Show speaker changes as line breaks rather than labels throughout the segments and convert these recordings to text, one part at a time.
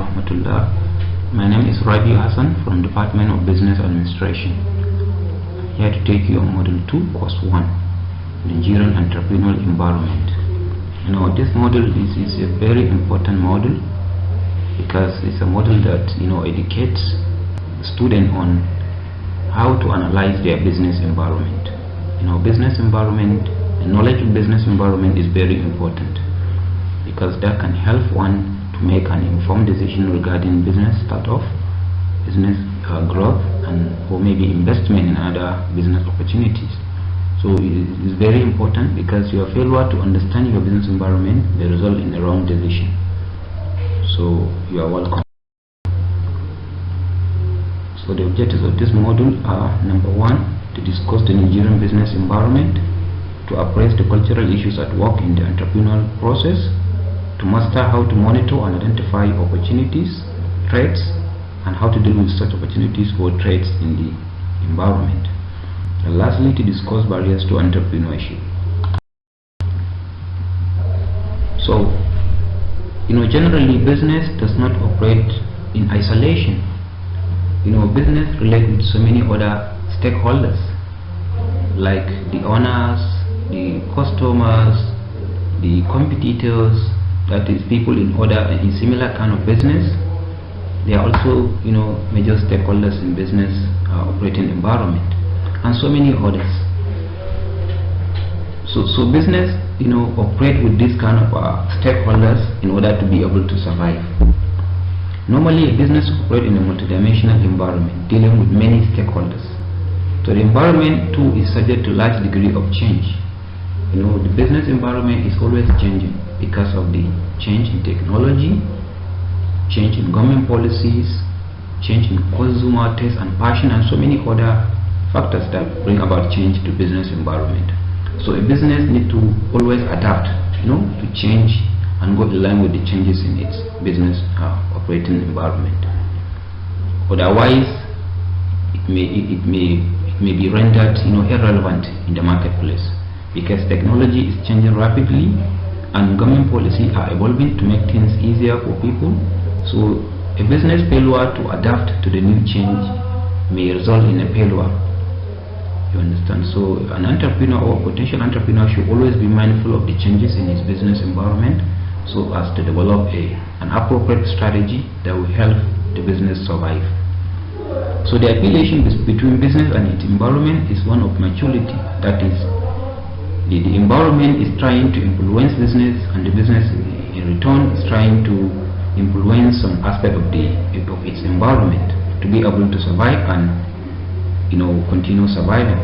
warahmatullah. My name is Rabi Hassan from Department of Business Administration. I'm here to take you on Module 2, Course 1, Nigerian Entrepreneurial Environment. This module is a very important module because it's a module that educates students on how to analyze their business environment. Business environment and knowledge of business environment is very important because that can help one to make an informed decision regarding business start-off, business growth, and or maybe investment in other business opportunities. So it is very important because your failure to understand your business environment may result in a wrong decision. So you are welcome. So the objectives of this module are: number 1, to discuss the Nigerian business environment, to appraise the cultural issues at work in the entrepreneurial process, to master how to monitor and identify opportunities, threats, and how to deal with such opportunities or threats in the environment. And lastly, to discuss barriers to entrepreneurship. So, generally business does not operate in isolation. Business relates with so many other stakeholders like the owners, the customers, the competitors, that is people in similar kind of business. They are also major stakeholders in business operating environment, and so many others. So business operate with this kind of stakeholders in order to be able to survive. Normally a business operates in a multidimensional environment dealing with many stakeholders. So the environment too is subject to large degree of change. The business environment is always changing because of the change in technology, change in government policies, change in consumer taste and passion, and so many other factors that bring about change to business environment. So a business needs to always adapt, to change and go in line with the changes in its business operating environment. Otherwise, it may be rendered irrelevant in the marketplace because technology is changing rapidly and government policies are evolving to make things easier for people. So a business failure to adapt to the new change may result in a failure. You understand? So an entrepreneur or potential entrepreneur should always be mindful of the changes in his business environment so as to develop an appropriate strategy that will help the business survive. So the affiliation between business and its environment is one of maturity. That is, the environment is trying to influence business, and the business in return is trying to influence some aspect of its environment to be able to survive and continue surviving.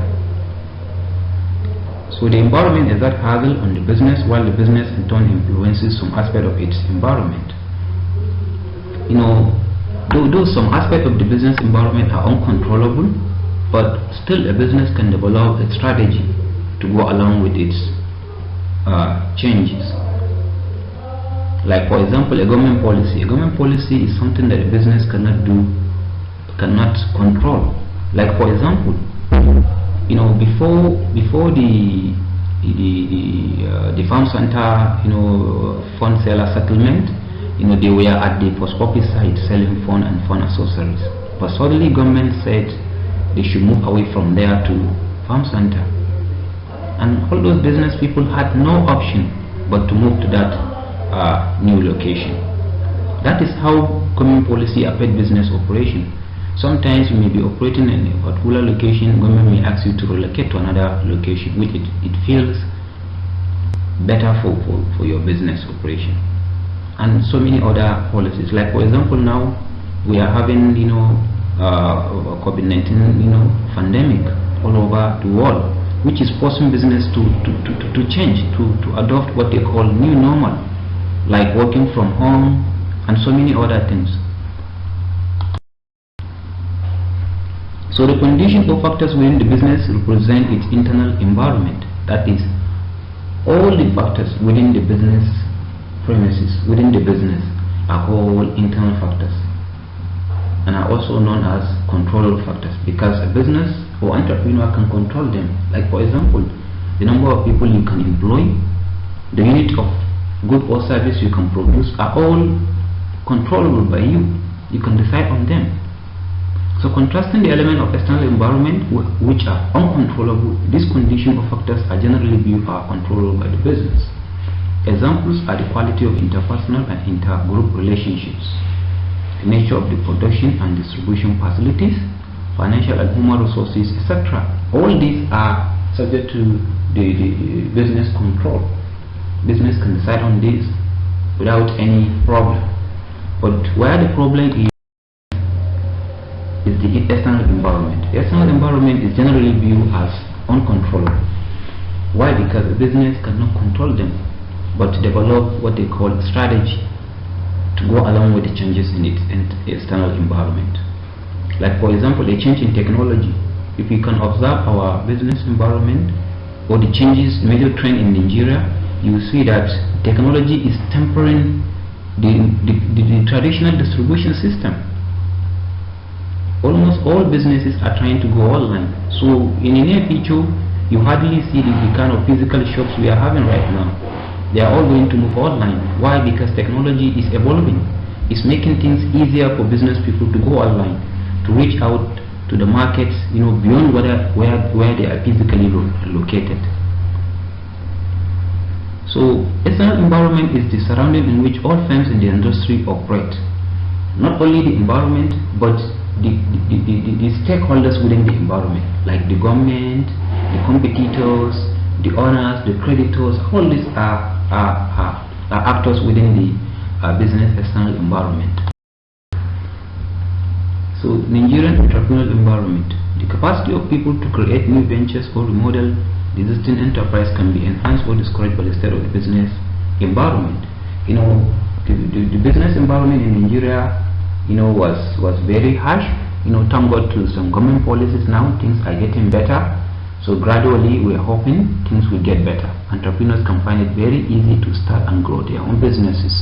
So the environment is that hurdle on the business, while the business in turn influences some aspect of its environment. Though some aspect of the business environment are uncontrollable, but still a business can develop a strategy to go along with its changes. Like for example, a government policy. A government policy is something that a business cannot control. Like for example, before the farm center fund seller settlement, they were at the post office side selling phone and phone accessories, but suddenly government said they should move away from there to farm center, and all those business people had no option but to move to that new location. That is how government policy affect business operation. Sometimes you may be operating in a particular location, government may ask you to relocate to another location, which it feels better for your business operation. And so many other policies. Like for example, now we are having COVID-19 pandemic all over the world, which is forcing business to change, to adopt what they call new normal, like working from home and so many other things. So the conditions or factors within the business represent its internal environment. That is, all the factors within the business premises, within the business, are all internal factors and are also known as control factors, because a business or entrepreneur can control them. Like for example, the number of people you can employ, the unit of good or service you can produce, are all controllable by you. You can decide on them. So contrasting the element of external environment which are uncontrollable, these conditions or factors are generally viewed are controllable by the business. Examples are the quality of interpersonal and intergroup relationships, the nature of the production and distribution facilities, financial and human resources, etc. All these are subject to the business control. Business can decide on this without any problem. But where the problem is the external environment. The external environment is generally viewed as uncontrollable. Why? Because the business cannot control them, but develop what they call strategy to go along with the changes in its external environment. Like for example, a change in technology. If we can observe our business environment or the changes, major trend in Nigeria, you will see that technology is tempering the traditional distribution system. Almost all businesses are trying to go online. So in the near future, you hardly see the kind of physical shops we are having right now. They are all going to move online. Why? Because technology is evolving. It's making things easier for business people to go online, to reach out to the markets, beyond where they are physically located. So external environment is the surrounding in which all firms in the industry operate. Not only the environment, but the stakeholders within the environment, like the government, the competitors, the owners, the creditors. All these are actors within the business external environment. So Nigerian entrepreneurial environment. The capacity of people to create new ventures or remodel the existing enterprise can be enhanced or discouraged by the state of the business environment. The business environment in Nigeria was very harsh. Thank God to some government policies now, things are getting better. So gradually we are hoping things will get better. Entrepreneurs can find it very easy to start and grow their own businesses.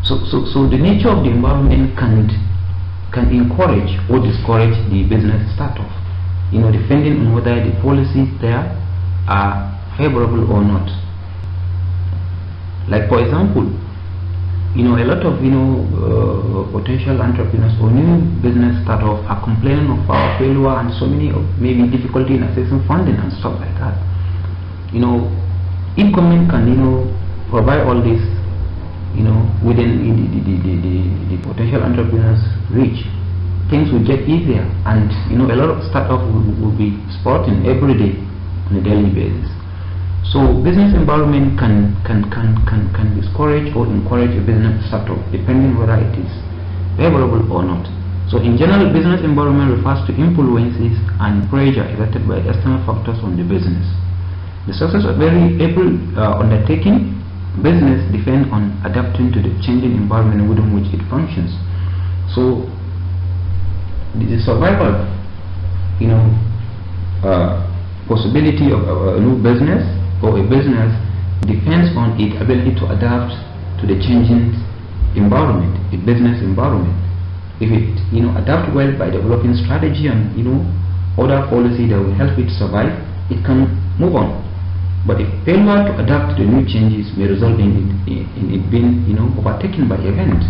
So the nature of the environment can encourage or discourage the business startup, depending on whether the policies there are favorable or not. Like for example, a lot of potential entrepreneurs or new business startups are complaining of failure and so many maybe difficulty in accessing funding and stuff like that. If government can provide all this within the potential entrepreneurs reach, things will get easier, and a lot of startups will be sprouting every day on a daily basis. So business environment can discourage or encourage a business startup depending whether it is favorable or not. So in general, business environment refers to influences and pressure exerted by external factors on the business. The success of every undertaking business depends on adapting to the changing environment within which it functions. So the survival possibility of a new business or a business depends on its ability to adapt to the changing environment, its business environment. If it adapt well by developing strategy and other policy that will help it survive, it can move on. But if failure to adapt to the new changes may result in it being overtaken by event.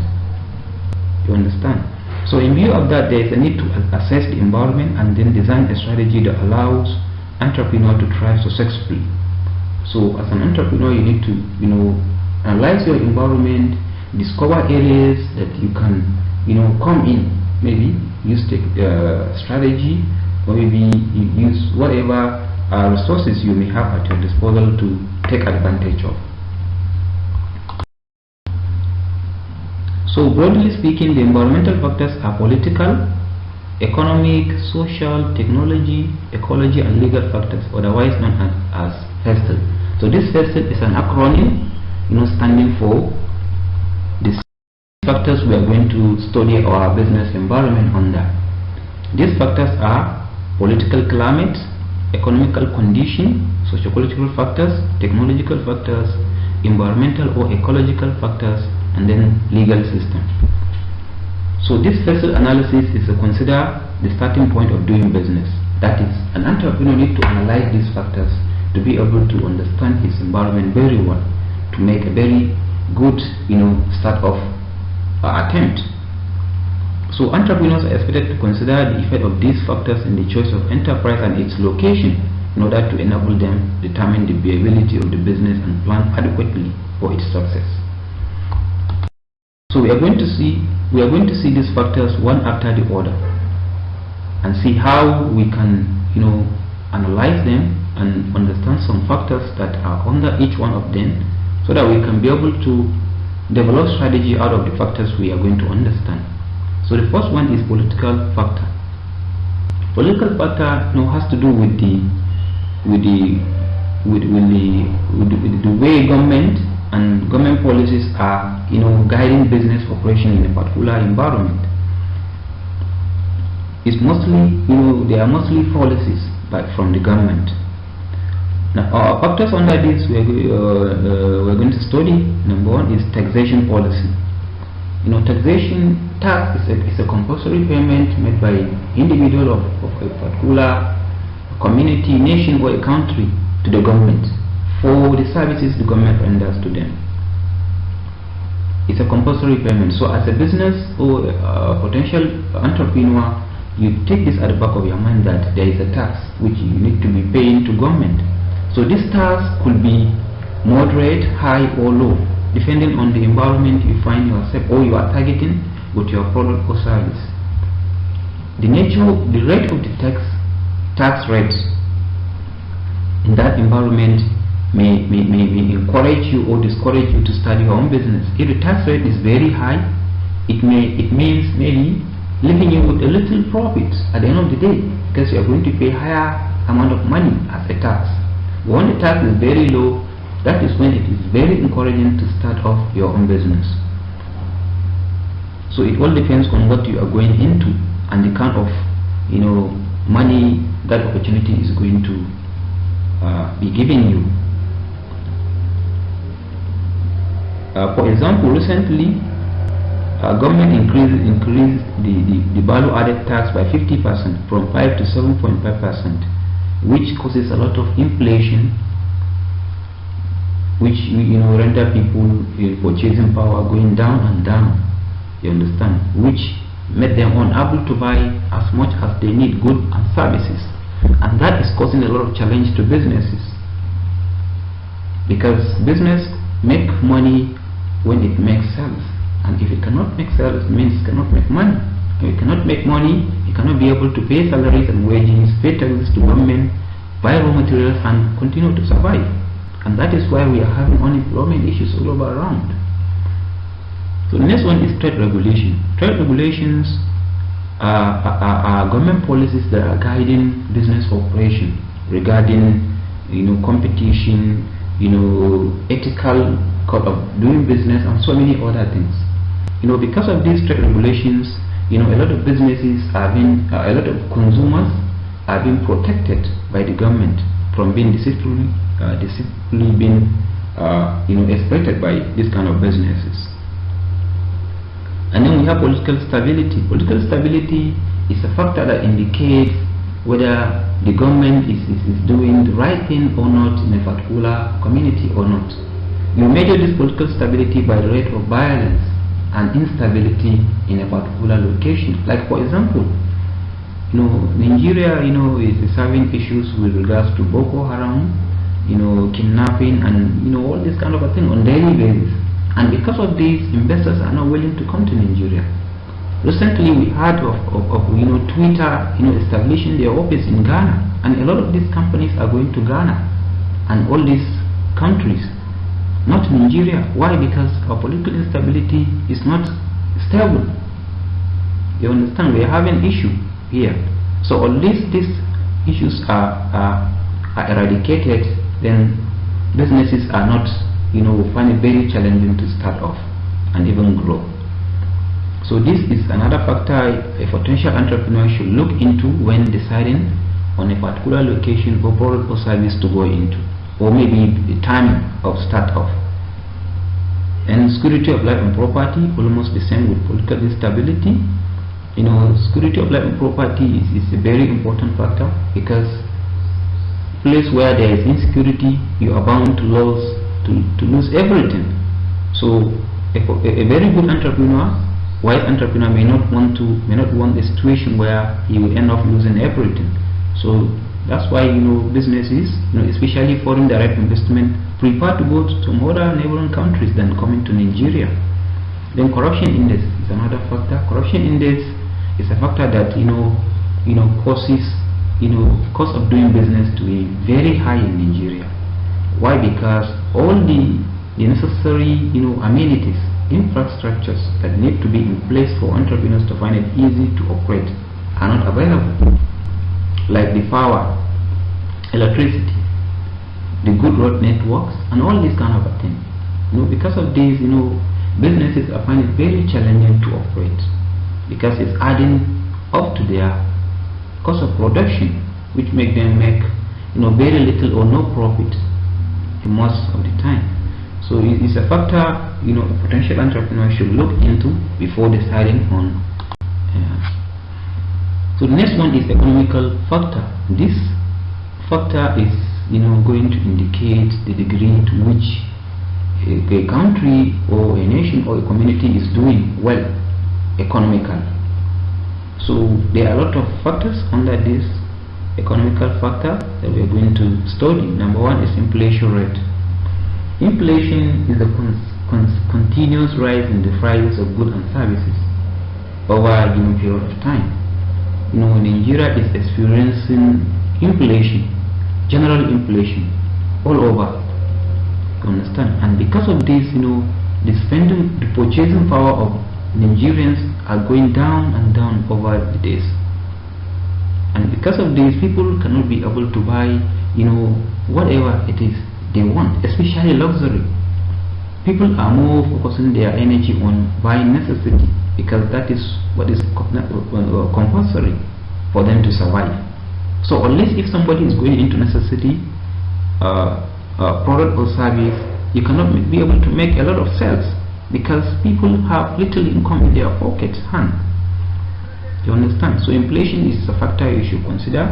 You understand? So in view of that, there is a need to assess the environment and then design a strategy that allows entrepreneur to thrive successfully. So as an entrepreneur, you need to analyze your environment, discover areas that you can come in, maybe use strategy, or maybe you use whatever resources you may have at your disposal to take advantage of. So broadly speaking, the environmental factors are political, economic, social, technology, ecology, and legal factors, otherwise known as FESTEL. So this FESTEL is an acronym, standing for the factors we are going to study our business environment under. These factors are political climate, economical condition, socio-political factors, technological factors, environmental or ecological factors, and then legal system. So this FESTEL analysis is to consider the starting point of doing business. That is, an entrepreneur needs to analyze these factors to be able to understand his environment very well, to make a very good start of attempt. So entrepreneurs are expected to consider the effect of these factors in the choice of enterprise and its location in order to enable them determine the viability of the business and plan adequately for its success. So we are going to see these factors one after the other and see how we can analyze them and understand some factors that are under each one of them, so that we can be able to develop strategy out of the factors we are going to understand. So the first one is political factor. Political factor has to do with the way government and government policies are guiding business operation in a particular environment. It's mostly they are mostly policies from the government. Now our factors under this we're going to study. Number one is taxation policy. Tax is a compulsory payment made by individual of a particular community, nation, or a country to the government for the services the government renders to them. It's a compulsory payment. So as a business or a potential entrepreneur, you take this at the back of your mind that there is a tax which you need to be paying to government. So this tax could be moderate, high, or low, depending on the environment you find yourself or you are targeting with your product or service. The rate of the tax rates in that environment may encourage you or discourage you to start your own business. If the tax rate is very high, it means maybe leaving you with a little profit at the end of the day, because you are going to pay higher amount of money as a tax. When the tax is very low, that is when it is very encouraging to start off your own business. So it all depends on what you are going into and the kind of money that opportunity is going to be giving you. For example, recently government increased the value added tax by 50% from 5 to 7.5%, which causes a lot of inflation, which render people purchasing power going down and down, you understand, which made them unable to buy as much as they need goods and services, and that is causing a lot of challenge to businesses, because business make money when it makes sales, and if it cannot make sales, it means it cannot make money. If it cannot make money, it cannot be able to pay salaries and wages, pay taxes to government, buy raw materials, and continue to survive. And that is why we are having unemployment issues all over around. So the next one is trade regulation. Trade regulations are government policies that are guiding business operation regarding competition, ethical code of doing business, and so many other things. Because of these trade regulations, a lot of businesses are being, a lot of consumers are being protected by the government from being deceitfully being exploited by this kind of businesses. And then we have political stability. Political stability is a factor that indicates whether the government is doing the right thing or not in a particular community or not. You measure this political stability by the rate of violence and instability in a particular location. Like for example, Nigeria is having issues with regards to Boko Haram, kidnapping, and all this kind of a thing on daily basis. And because of this, investors are not willing to come to Nigeria. Recently we heard of Twitter establishing their office in Ghana, and a lot of these companies are going to Ghana and all these countries, not Nigeria. Why? Because our political instability is not stable. You understand? We are having issue here. So unless these issues are eradicated, then businesses are not find it very challenging to start off and even grow. So this is another factor a potential entrepreneur should look into when deciding on a particular location or product or service to go into, or maybe the timing of start off. And security of life and property, almost the same with political instability. Security of life and property is a very important factor, because place where there is insecurity, you are bound to lose everything. So a very good entrepreneur, wise entrepreneur, may not want a situation where he will end up losing everything. So that's why businesses, especially foreign direct investment, prefer to go to some other neighboring countries than coming to Nigeria. Then corruption index is another factor. Corruption index is a factor that causes cost of doing business to be very high in Nigeria. Why? Because all the necessary amenities, infrastructures that need to be in place for entrepreneurs to find it easy to operate are not available, like the power, electricity, the good road networks, and all these kind of things. Because of these, businesses are finding it very challenging to operate, because it's adding up to their cost of production, which make them make very little or no profit most of the time. So it's a factor a potential entrepreneur should look into before deciding on. So the next one is economical factor. This factor is going to indicate the degree to which a country or a nation or a community is doing well economically. So there are a lot of factors under this economical factor that we are going to study. Number one is inflation rate. Inflation is the continuous rise in the prices of goods and services over a given period of time. Nigeria is experiencing inflation, general inflation, all over. You understand? And because of this, the purchasing power of Nigerians are going down and down over the days. And because of this, people cannot be able to buy, whatever it is they want, especially luxury. People are more focusing their energy on buying necessity, because that is what is compulsory for them to survive. So unless if somebody is going into necessity, product or service, you cannot be able to make a lot of sales, because people have little income in their pockets hand. You understand? So inflation is a factor you should consider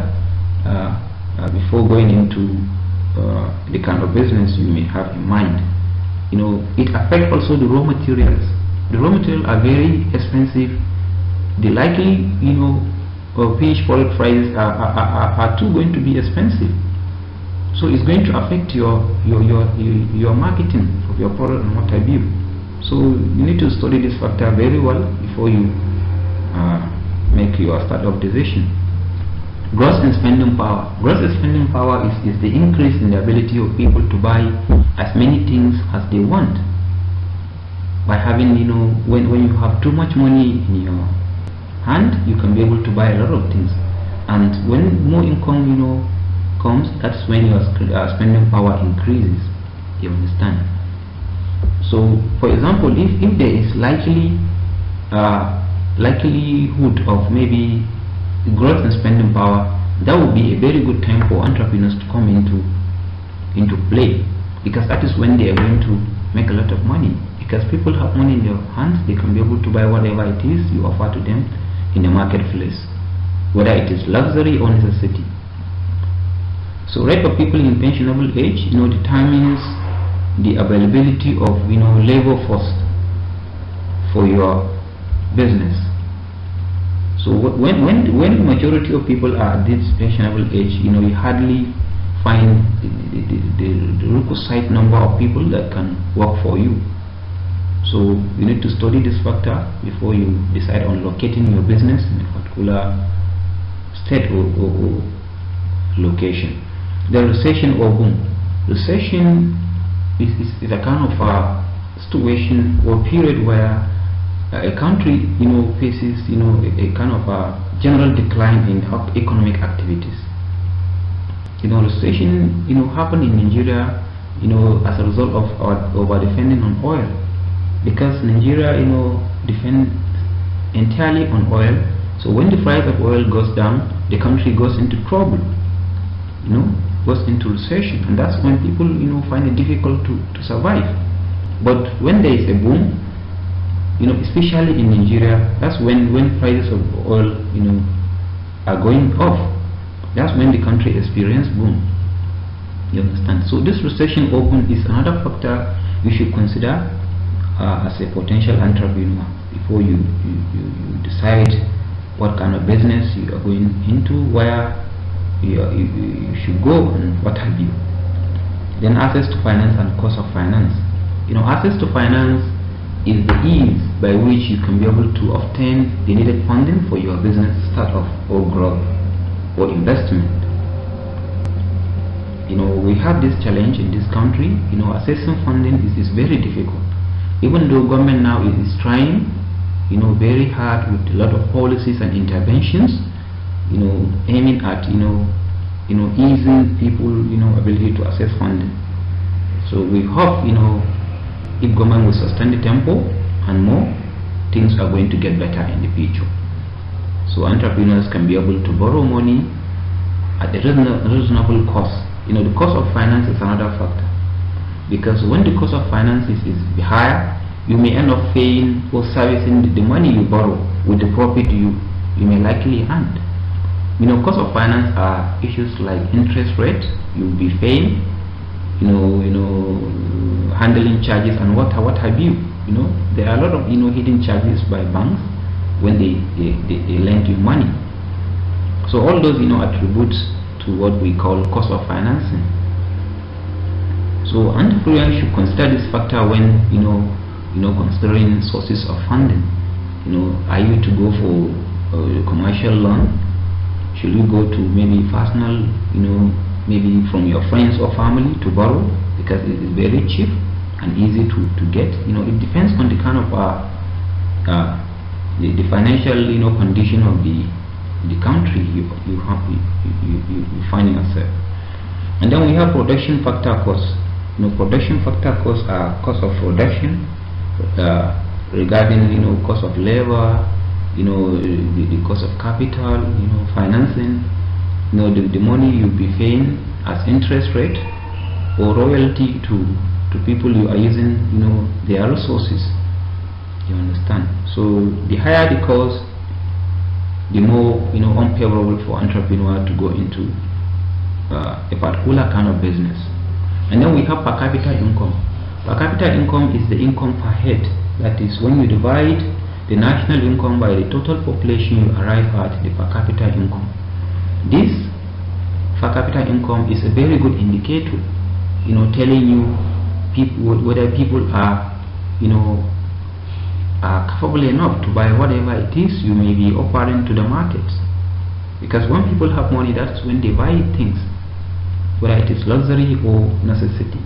before going into the kind of business you may have in mind. It affects also the raw materials. The raw materials are very expensive. The likely finished product prices are too going to be expensive. So it's going to affect your marketing of your product and what have you. So you need to study this factor very well before you make your startup decision. Gross and spending power. Gross and spending power is the increase in the ability of people to buy as many things as they want. By having, when you have too much money in your hand, you can be able to buy a lot of things. And when more income, comes, that's when your spending power increases. You understand? So, for example, if there is likelihood of maybe growth and spending power, that would be a very good time for entrepreneurs to come into play, because that is when they are going to make a lot of money. Because people have money in their hands, they can be able to buy whatever it is you offer to them in the marketplace, whether it is luxury or necessity. So rate of people in pensionable age determines the availability of labor force for your business. So when the majority of people are at this pensionable age, you hardly find the requisite number of people that can work for you. So you need to study this factor before you decide on locating your business in a particular state or location. The recession or boom. Recession is a kind of a situation or period where a country faces a kind of a general decline in economic activities. Recession happened in Nigeria as a result of our over depending on oil, because Nigeria depends entirely on oil. So when the price of oil goes down, the country goes into trouble, goes into recession, and that's when people find it difficult to survive. But when there is a boom, especially in Nigeria, that's when prices of oil are going off. That's when the country experiences boom. You understand? So this recession or boom is another factor you should consider as a potential entrepreneur before you decide what kind of business you are going into, where you should go, and what have you. Then access to finance and cost of finance. Access to finance is the ease by which you can be able to obtain the needed funding for your business startup or growth or investment. We have this challenge in this country. Accessing funding is very difficult, even though government now is trying very hard with a lot of policies and interventions, aiming at easing people ability to access funding. So we hope if government will sustain the tempo and more, things are going to get better in the future, so entrepreneurs can be able to borrow money at a reasonable cost. The cost of finance is another factor, because when the cost of finance is higher, you may end up paying or servicing the money you borrow with the profit you may likely earn. Cost of finance are issues like interest rate you'll be paying, handling charges and what have you. There are a lot of hidden charges by banks when they lend you money. So all those attributes to what we call cost of financing. So entrepreneurs should consider this factor when considering sources of funding. Are you to go for a commercial loan? Should you go to maybe personal, maybe from your friends or family to borrow, because it is very cheap and easy to get. It depends on the kind of the financial condition of the country you find yourself. And then we have production factor costs. Production factor costs are cost of production, regarding cost of labor, the cost of capital, financing, the money you'll be paying as interest rate or royalty to people you are using their resources. You understand? So the higher the cost, the more unfavorable for entrepreneur to go into a particular kind of business. And then we have per capita income. Per capita income is the income per head. That is, when you divide the national income by the total population, you arrive at the per capita income. This per capita income is a very good indicator, telling you whether people are capable enough to buy whatever it is you may be offering to the market. Because when people have money, that's when they buy things, whether it is luxury or necessity.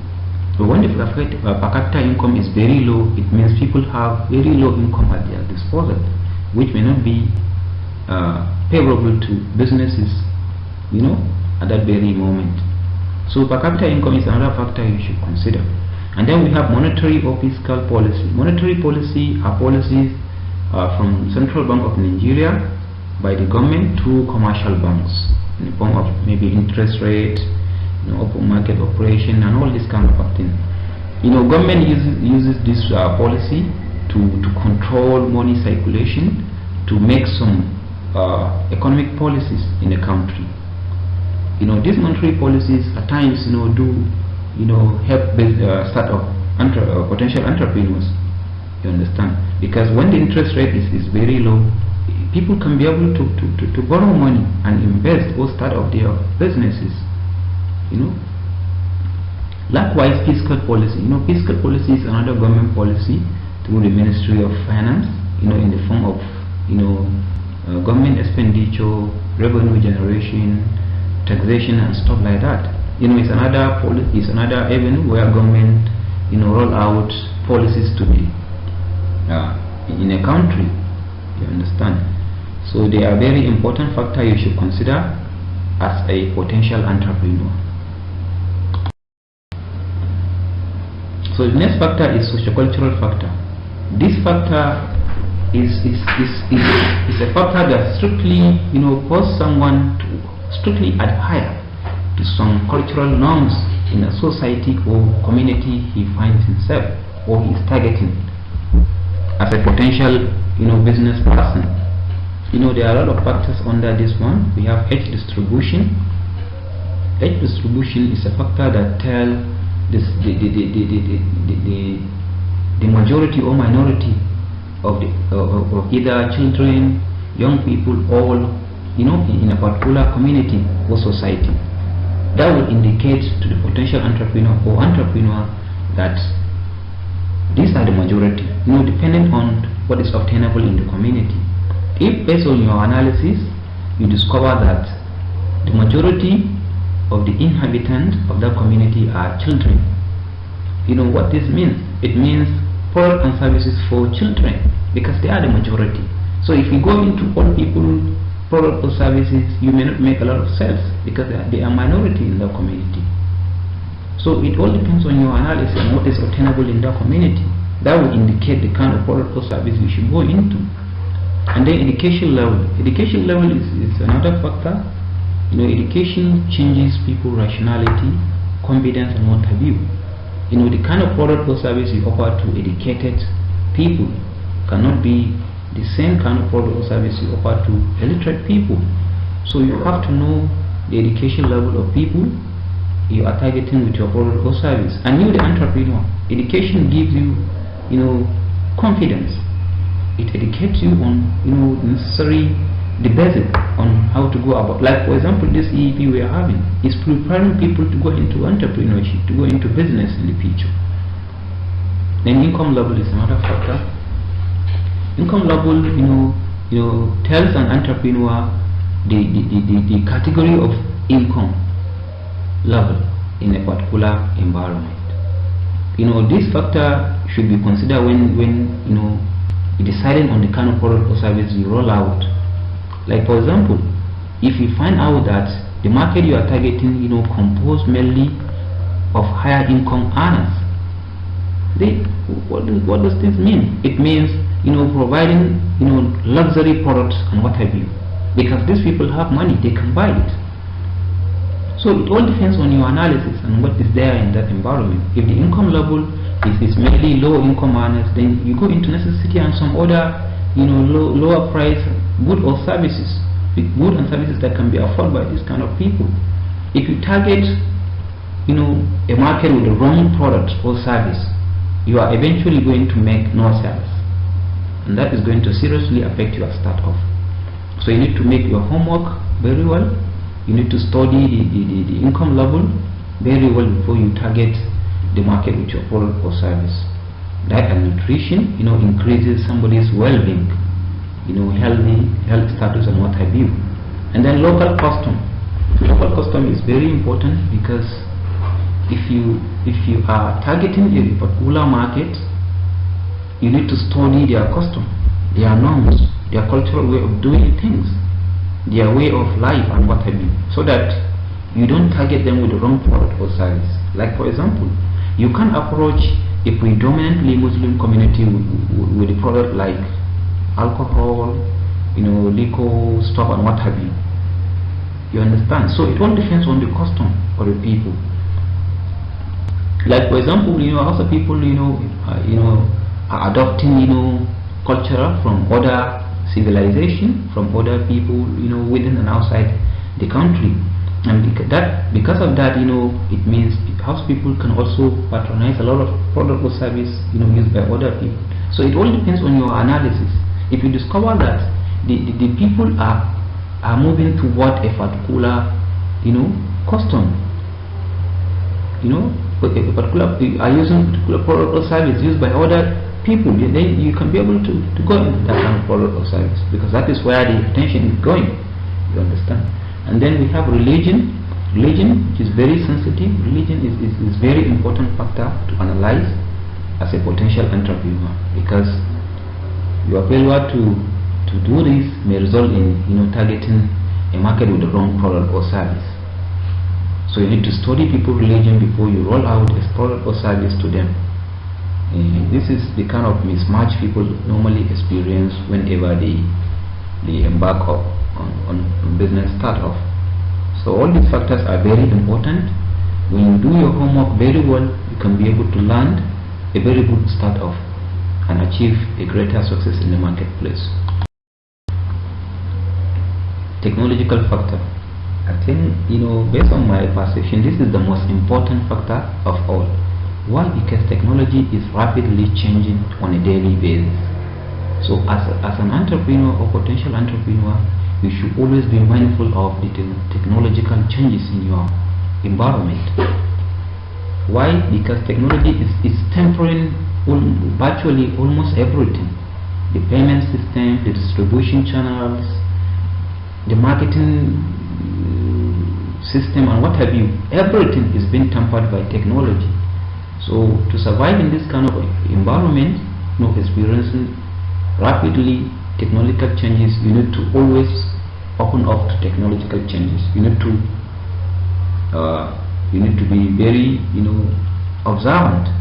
But when the per capita income is very low, it means people have very low income at their disposal, which may not be favorable to businesses at that very moment. So per capita income is another factor you should consider. And then we have monetary or fiscal policy. Monetary policy are policies from Central Bank of Nigeria by the government to commercial banks in the form of maybe interest rate, open market operation, and all this kind of thing. Government uses this policy to control money circulation, to make some economic policies in the country. These monetary policies at times do help start up potential entrepreneurs. You understand? Because when the interest rate is very low, people can be able to borrow money and invest or start up their businesses. Likewise, fiscal policy. Fiscal policy is another government policy through the Ministry of Finance, in the form of government expenditure, revenue generation, taxation, and stuff like that. It's another avenue where government roll out policies to be in a country. You understand? So they are very important factor you should consider as a potential entrepreneur. So the next factor is sociocultural factor. This factor is a factor that strictly forces someone to strictly adhere to some cultural norms in a society or community he finds himself or he is targeting as a potential business person. There are a lot of factors under this one. We have age distribution. Age distribution is a factor that tells the the majority or minority of either children, young people, all in a particular community or society. That will indicate to the potential entrepreneur or entrepreneur that these are the majority, depending on what is obtainable in the community. If based on your analysis you discover that the majority of the inhabitants of that community are children, what this means? It means products and services for children, because they are the majority. So if you go into all people, product or services, you may not make a lot of sales because they are minority in the community. So it all depends on your analysis and what is obtainable in the community. That will indicate the kind of product or service you should go into. And then education level. Education level is another factor. Education changes people's rationality, confidence, and what have you. The kind of product or service you offer to educated people cannot be the same kind of product or service you offer to illiterate people. So you have to know the education level of people you are targeting with your product or service. And you, the entrepreneur, education gives you, confidence. It educates you on, the basic on how to go about. Like for example, this EEP we are having is preparing people to go into entrepreneurship, to go into business in the future. Then income level is another factor. Income level, tells an entrepreneur the category of income level in a particular environment. This factor should be considered when deciding on the kind of product or service you roll out. Like for example, if you find out that the market you are targeting, composed mainly of higher income earners, what does this mean? It means providing luxury products and what have you, because these people have money, they can buy it. So it all depends on your analysis and what is there in that environment. If the income level is mainly low income earners, then you go into necessity and some other lower price goods or services, goods and services that can be afforded by this kind of people. If you target a market with the wrong product or service, you are eventually going to make no sales, and that is going to seriously affect your startup. So you need to make your homework very well. You need to study the income level very well before you target the market with your product or service. Diet and nutrition, increases somebody's well-being, health status and what have you. And then local custom. Local custom is very important, because if you are targeting a particular market, you need to study their custom, their norms, their cultural way of doing things, their way of life and what have you, so that you don't target them with the wrong product or service. Like for example, you can approach a predominantly Muslim community with a product like alcohol, liquor, stuff and what have you. You understand? So it all depends on the custom of the people. Like for example, also people are adopting culture from other civilization, from other people within and outside the country, and because of that it means house people can also patronize a lot of product or service used by other people. So it all depends on your analysis. If you discover that the people are moving toward a particular custom, are using particular product or service used by other people, then you can be able to go into that kind of product or service, because that is where the attention is going. You understand? And then we have religion, which is very sensitive. Religion is very important factor to analyze as a potential entrepreneur, because your failure to do this may result in targeting a market with the wrong product or service. So you need to study people's religion before you roll out a product or service to them. This is the kind of mismatch people normally experience whenever they embark on business startup. So all these factors are very important. When you do your homework very well, you can be able to land a very good startup and achieve a greater success in the marketplace. Technological factor. I think based on my perception, this is the most important factor of all. Why? Because technology is rapidly changing on a daily basis. So as an entrepreneur or potential entrepreneur, you should always be mindful of the technological changes in your environment. Why? Because technology is tempering virtually almost everything. The payment system, the distribution channels, the marketing system, and what have you. Everything is being tempered by technology. So to survive in this kind of environment, experiencing rapidly technological changes, you need to always open up to technological changes. You need to be very observant.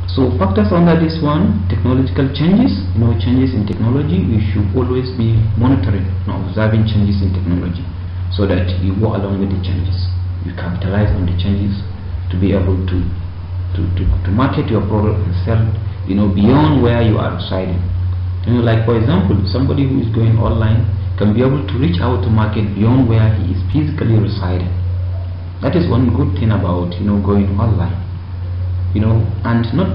So factors under this one: technological changes, changes in technology. You should always be monitoring and observing changes in technology so that you go along with the changes. You capitalize on the changes to be able to market your product and sell beyond where you are residing. Like for example, somebody who is going online can be able to reach out to market beyond where he is physically residing. That is one good thing about going online. And not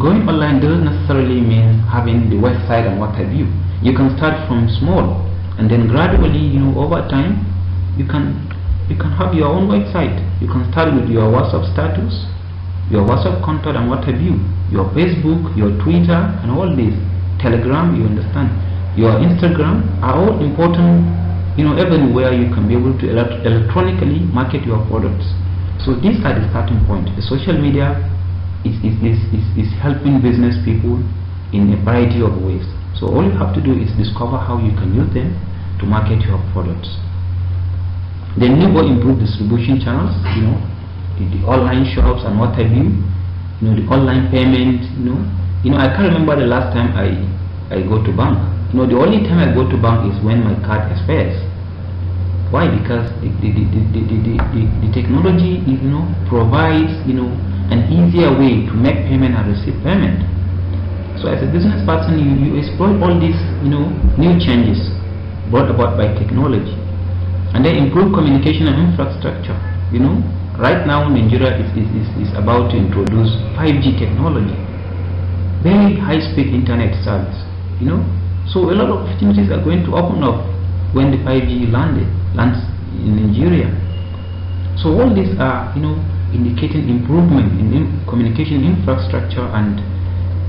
going online doesn't necessarily mean having the website and what have you. You can start from small, and then gradually over time you can have your own website. You can start with your WhatsApp status, your WhatsApp contact and what have you, your Facebook, your Twitter and all this, Telegram, you understand, your Instagram are all important, everywhere you can be able to electronically market your products. So these are the starting point. The social media is helping business people in a variety of ways. So all you have to do is discover how you can use them to market your products. Then you go improve distribution channels, the online shops and what have you, the online payment, I can't remember the last time I go to bank. The only time I go to bank is when my card expires. Why? Because the technology provides an easier way to make payment and receive payment. So as a business person, you exploit all these new changes brought about by technology, and then improve communication and infrastructure. Right now Nigeria is about to introduce 5G technology, very high-speed internet service. So a lot of opportunities are going to open up when the 5G lands in Nigeria. So all these are indicating improvement in communication infrastructure, and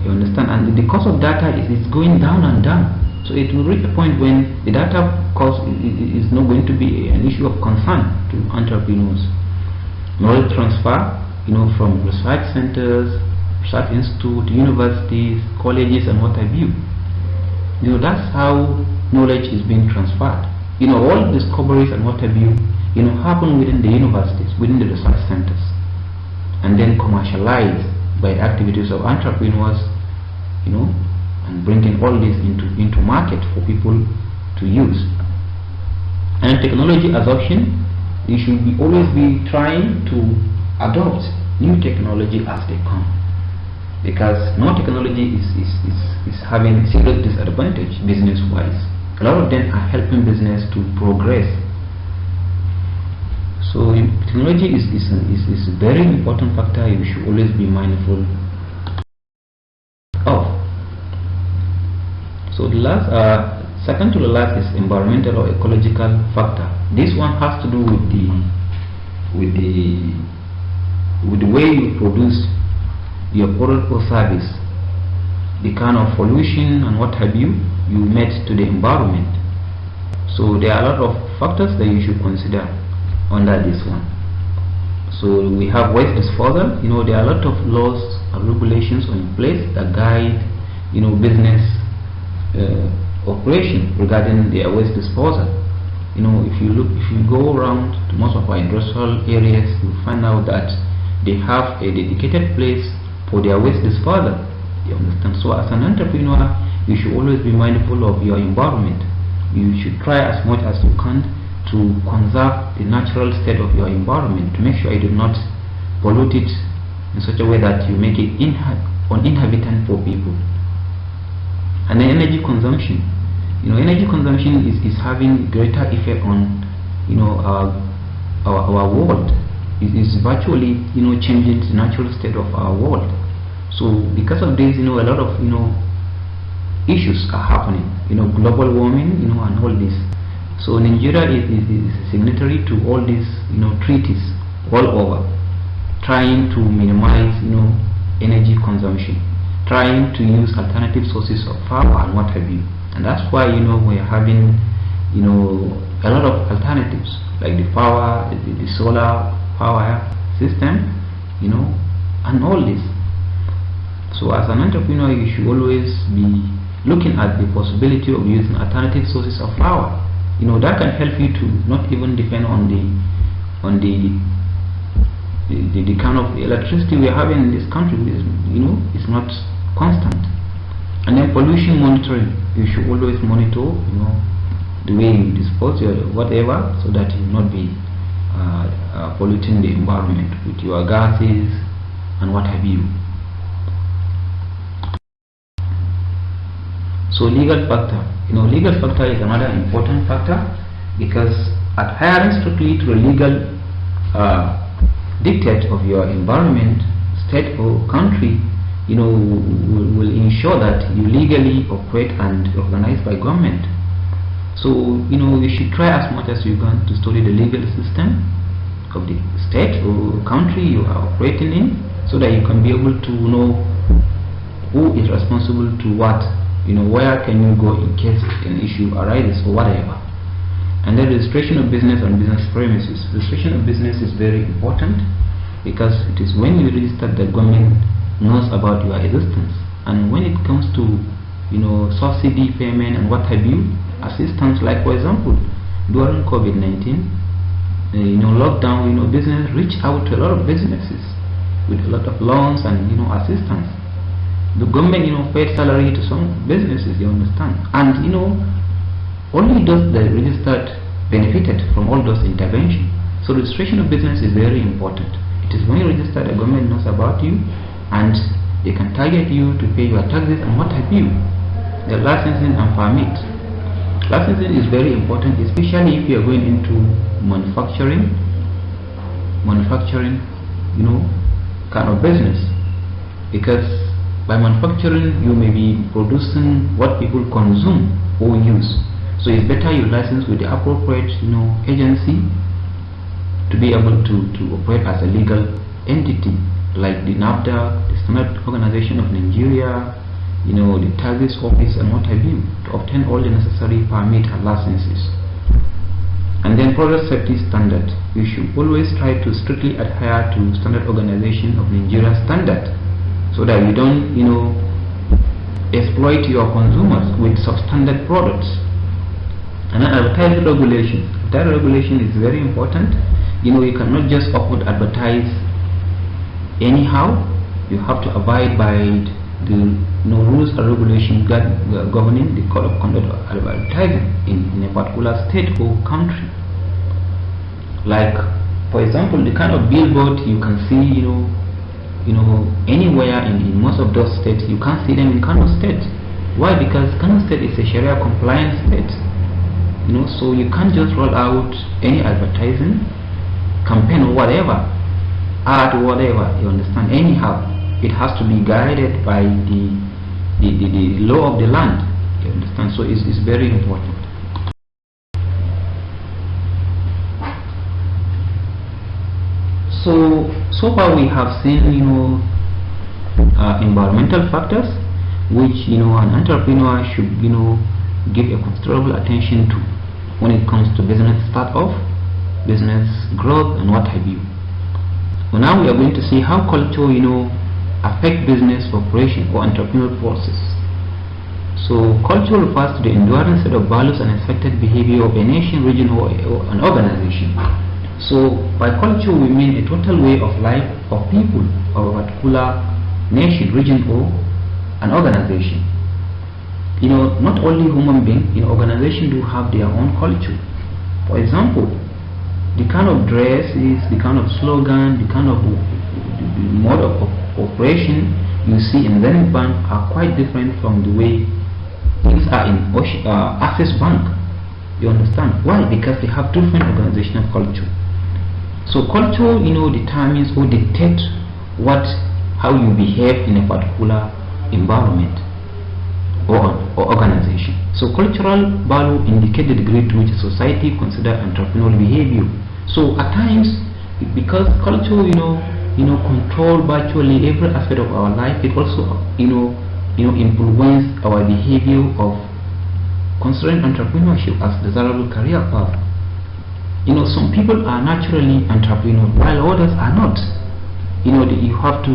you understand, and the cost of data is going down and down. So it will reach a point when the data cost is not going to be an issue of concern to entrepreneurs. Knowledge transfer, from research centers, research institutes, universities, colleges, and what have you. That's how knowledge is being transferred. All discoveries and what have you, happen within the universities, within the research centers, and then commercialized by activities of entrepreneurs, and bringing all this into market for people to use. And technology adoption, you should always be trying to adopt new technology as they come, because no technology is having serious disadvantage business wise. A lot of them are helping business to progress. So technology is a very important factor you should always be mindful of. So the last, second to the last, is environmental or ecological factor. This one has to do with the way you produce your product or service, the kind of pollution and what have you met to the environment. So there are a lot of factors that you should consider under this one. So we have waste disposal. There are a lot of laws and regulations in place that guide business operation regarding their waste disposal. If you go around to most of our industrial areas, you find out that they have a dedicated place for their waste disposal. You understand? So as an entrepreneur, you should always be mindful of your environment. You should try as much as you can to conserve the natural state of your environment, to make sure you do not pollute it in such a way that you make it uninhabitant for people. And then energy consumption. Energy consumption is having greater effect on our world. is virtually changing the natural state of our world. So because of this, a lot of issues are happening, global warming, and all this. So Nigeria is a signatory to all these treaties all over, trying to minimize energy consumption, trying to use alternative sources of power and what have you. And that's why we are having a lot of alternatives like the power, the solar power system, and all this. So as an entrepreneur, you should always be looking at the possibility of using alternative sources of power. That can help you to not even depend on the kind of electricity we are having in this country. It's not constant. And then pollution monitoring, you should always monitor the way you dispose your whatever, so that you will not be polluting the environment with your gases and what have you. So legal factor, legal factor is another important factor, because adhering strictly to the legal dictate of your environment, state or country, will ensure that you legally operate and organized by government. So you should try as much as you can to study the legal system of the state or country you are operating in, so that you can be able to know who is responsible to what, where can you go in case an issue arises or whatever. And then registration of business and business premises. Registration of business is very important, because it is when you register that government knows about your existence. And when it comes to subsidy payment and what have you, assistance, like for example during COVID-19 lockdown, business reached out to a lot of businesses with a lot of loans and assistance. The government paid salary to some businesses, you understand, and only those that registered benefited from all those interventions. So registration of business is very important. It is when you register, the government knows about you, and they can target you to pay your taxes and what have you. The licensing and permit. Licensing is very important, especially if you are going into manufacturing, kind of business, because by manufacturing you may be producing what people consume or use. So it's better you license with the appropriate agency to be able to operate as a legal entity, like the NAFTA, the Standard Organization of Nigeria, the taxes office and what have you, to obtain all the necessary permit and licenses. And then product safety standard. You should always try to strictly adhere to Standard Organization of Nigeria standard, so that you don't exploit your consumers with substandard products. And then advertising regulation. That regulation is very important. You cannot just upward advertise anyhow. You have to abide by the rules and regulations governing the code of conduct of advertising in a particular state or country. Like for example, the kind of billboard you can see anywhere in most of those states, you can't see them in Kano State. Why? Because Kano State is a Sharia compliant state. So you can't just roll out any advertising campaign or whatever, ad or whatever, you understand. Anyhow, it has to be guided by the law of the land, you understand. So it's very important. So far we have seen environmental factors which an entrepreneur should give a considerable attention to when it comes to business start-off, business growth and what have you. So now we are going to see how culture affect business operation or entrepreneurial process. So culture refers to the enduring set of values and expected behavior of a nation, region or an organization. So by culture we mean a total way of life of people of a particular nation, region or an organization. Not only human beings, organizations do have their own culture. For example, the kind of dresses, the kind of slogan, the kind of the mode of operation you see in Zenith Bank are quite different from the way things are in Access Bank. You understand? Why? Because they have different organizational culture. So culture, determines or dictates how you behave in a particular environment or organization. So cultural value indicate the degree to which a society considers entrepreneurial behavior. So at times, because culture, control virtually every aspect of our life, it also, influence our behavior of considering entrepreneurship as desirable career path. Some people are naturally entrepreneurs while others are not. You have to,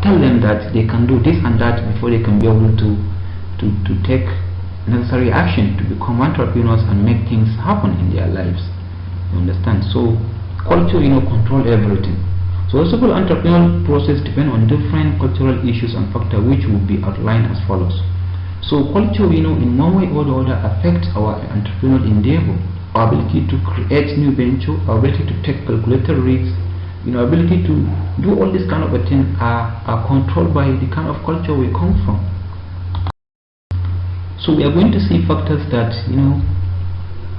tell them that they can do this and that before they can be able to take necessary action to become entrepreneurs and make things happen in their lives. You understand? So culture, control everything. So a simple entrepreneurial process depends on different cultural issues and factors which will be outlined as follows. So culture, in one way or the other affects our entrepreneurial endeavor, our ability to create new venture, our ability to take calculated risks, ability to do all this kind of a thing are controlled by the kind of culture we come from. So we are going to see factors that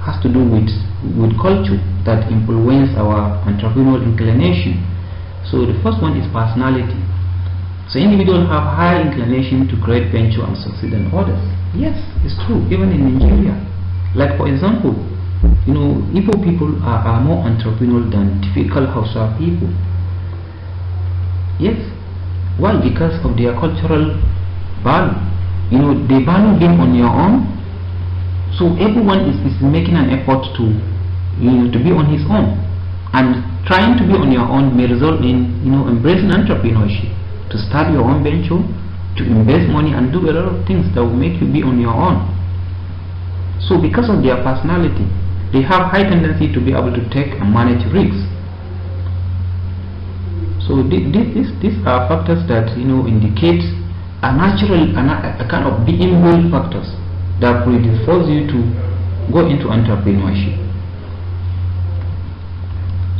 has to do with culture that influence our entrepreneurial inclination. So the first one is personality. So individuals have high inclination to create venture and succeed than others. Yes, it's true, even in Nigeria. Like for example, Igbo people are more entrepreneurial than typical Hausa people. Yes. Why? Because of their cultural value. They value being on your own. So everyone is making an effort to be on his own. And trying to be on your own may result in embracing entrepreneurship, to start your own venture, to invest money and do a lot of things that will make you be on your own. So because of their personality, they have high tendency to be able to take and manage risks. So these are factors that indicate a kind of being will factors that predispose you to go into entrepreneurship.